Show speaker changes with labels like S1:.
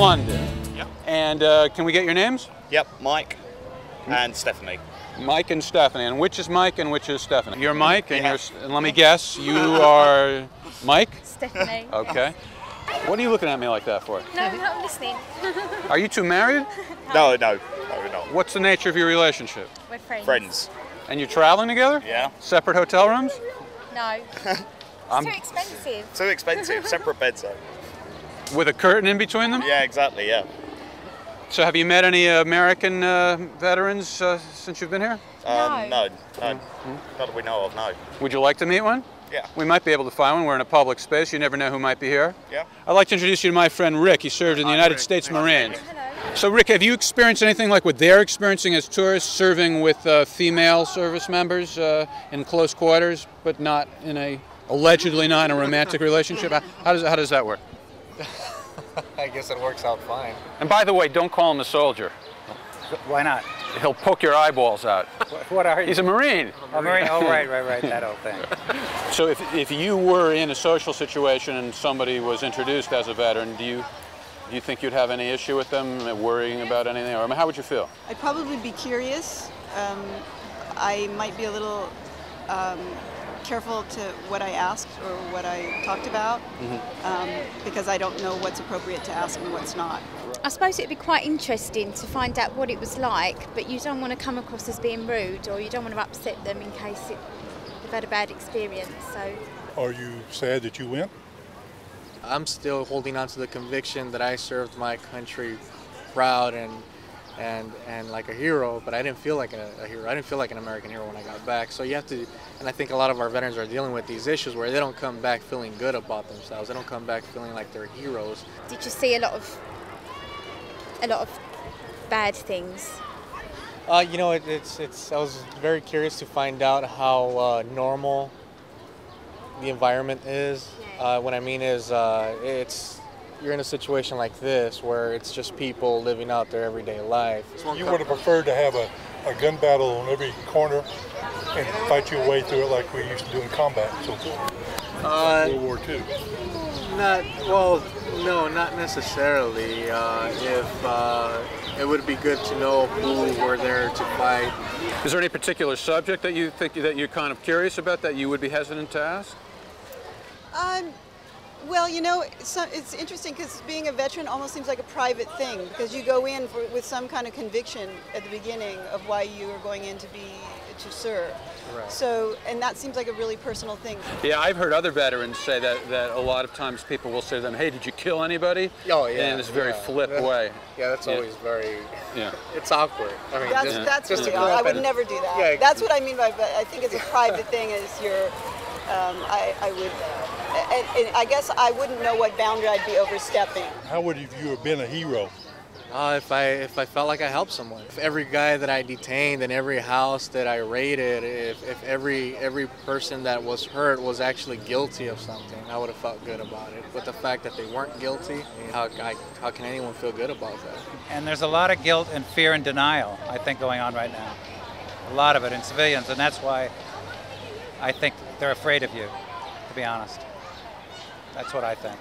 S1: London.
S2: Yep.
S1: And can we get your names?
S2: Yep, Mike and Stephanie.
S1: Mike and Stephanie. And which is Mike and which is Stephanie? You're Mike, and
S2: Yeah.
S1: and let me guess, you are Mike?
S3: Stephanie.
S1: Okay. What are you looking at me like that for?
S3: No, I'm listening.
S1: Are you two married?
S2: No, we're not.
S1: What's the nature of your relationship?
S3: We're friends.
S2: Friends.
S1: And you're traveling together?
S2: Yeah.
S1: Separate hotel rooms?
S3: No. It's too expensive.
S2: Too expensive. Separate beds though.
S1: With a curtain in between them?
S2: Yeah, exactly, yeah.
S1: So have you met any American veterans since you've been here?
S2: No. Not that we know of, no.
S1: Would you like to meet one?
S2: Yeah.
S1: We might be able to find one. We're in a public space. You never know who might be here.
S2: Yeah.
S1: I'd like to introduce you to my friend Rick. He served in the United States Marines.
S3: Hello.
S1: So Rick, have you experienced anything like what they're experiencing as tourists, serving with female service members in close quarters, but not in allegedly not in a romantic relationship? How does that work?
S4: I guess it works out fine.
S1: And by the way, don't call him a soldier.
S4: Why not?
S1: He'll poke your eyeballs out.
S4: What are you?
S1: He's a Marine.
S4: A Marine? Oh, right, that old thing.
S1: So if you were in a social situation and somebody was introduced as a veteran, do you think you'd have any issue with them worrying about anything? Or how would you feel?
S5: I'd probably be curious. I might be a little careful to what I asked or what I talked about, because I don't know what's appropriate to ask and what's not.
S3: I suppose it'd be quite interesting to find out what it was like, but you don't want to come across as being rude, or you don't want to upset them in case they've had a bad experience. So.
S6: Are you sad that you went?
S4: I'm still holding on to the conviction that I served my country proud and like a hero, but I didn't feel like a hero. I didn't feel like an American hero when I got back. So you have to, and I think a lot of our veterans are dealing with these issues where they don't come back feeling good about themselves. They don't come back feeling like they're heroes.
S3: Did you see a lot of bad things?
S4: You know, I was very curious to find out how normal the environment is. What I mean is, you're in a situation like this where it's just people living out their everyday life.
S6: You would have preferred to have a gun battle on every corner and fight your way through it like we used to do in combat so World War II.
S4: No, not necessarily. It would be good to know who were there to fight.
S1: Is there any particular subject that you think that you're kind of curious about that you would be hesitant to ask?
S5: Well, you know, it's interesting because being a veteran almost seems like a private thing, because you go in with some kind of conviction at the beginning of why you are going in to serve.
S4: Right.
S5: So, and that seems like a really personal thing.
S1: Yeah, I've heard other veterans say that a lot of times people will say to them, "Hey, did you kill anybody?"
S4: Oh yeah.
S1: In this very flip way.
S4: Yeah, that's always very.
S1: Yeah.
S4: It's awkward. I mean,
S5: That's
S4: just
S5: really
S4: to
S5: odd. I would never do that.
S4: Yeah,
S5: That's what I mean by. I think it's a private thing. Is I would. And I guess I wouldn't know what boundary I'd be overstepping.
S6: How would you have been a hero?
S4: If I felt like I helped someone. If every guy that I detained and every house that I raided, if every person that was hurt was actually guilty of something, I would have felt good about it. But the fact that they weren't guilty, how can anyone feel good about that?
S7: And there's a lot of guilt and fear and denial, I think, going on right now. A lot of it in civilians, and that's why I think they're afraid of you, to be honest. That's what I think.